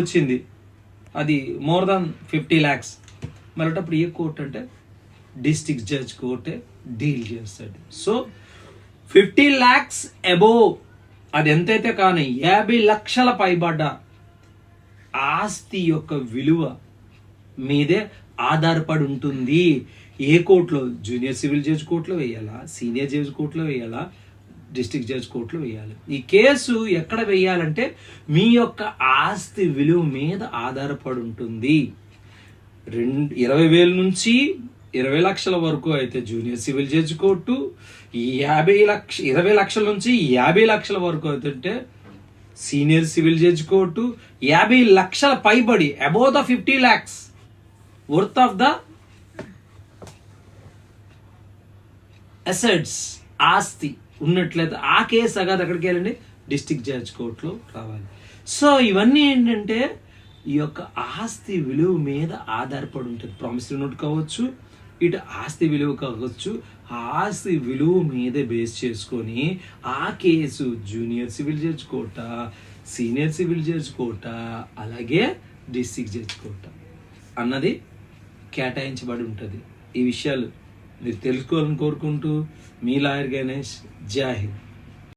వచ్చింది, అది more than 50 lakhs. మళ్ళీ ఏ కోర్ట్ అంటే డిస్ట్రిక్ట్ జడ్జ్ కోర్టే డీల్ చేస్తాడు. సో 50 lakhs అబోవ్, అది ఎంతైతే కానీ 50 లక్షల పైబడ్డ ఆస్తి యొక్క విలువ మీదే ఆధారపడి ఉంటుంది. ఏ కోర్టులో, జూనియర్ సివిల్ జడ్జ్ కోర్టులో వేయాలా, సీనియర్ జడ్జ్ కోర్టులో వేయాలా, డిస్ట్రిక్ట్ జడ్జ్ కోర్టులో వేయాలి. ఈ కేసు ఎక్కడ వేయాలంటే మీ యొక్క ఆస్తి విలువ మీద ఆధారపడి ఉంటుంది. 20,000 నుంచి 20 లక్షల వరకు అయితే జూనియర్ సివిల్ జడ్జ్ కోర్టు, 20 లక్షల నుంచి 50 లక్షల వరకు అయితే సీనియర్ సివిల్ జడ్జ్ కోర్టు, 50 లక్షల పైబడి above the 50 lakhs worth of the assets, ఆస్తి ఉన్నట్లయితే ఆ కేసు అగాది ఎక్కడికి వెళ్ళండి, డిస్ట్రిక్ట్ జడ్జ్ కోర్టులో రావాలి. సో ఇవన్నీ ఏంటంటే ఈ యొక్క ఆస్తి విలువ మీద ఆధారపడి ఉంటుంది. ప్రామిసరీ నోట్ కావచ్చు, ఇటు ఆస్తి విలువ కావచ్చు. ఆ ఆస్తి విలువ మీదే బేస్ చేసుకొని ఆ case junior civil judge court, senior civil judge court, అలాగే డిస్ట్రిక్ట్ జడ్జ్ కోర్ట అన్నది కేటాయించబడి ఉంటుంది. ఈ విషయాలు మీరు తెలుసుకోవాలని కోరుకుంటూ మీ లాయర్ గణేష్. జై హింద్.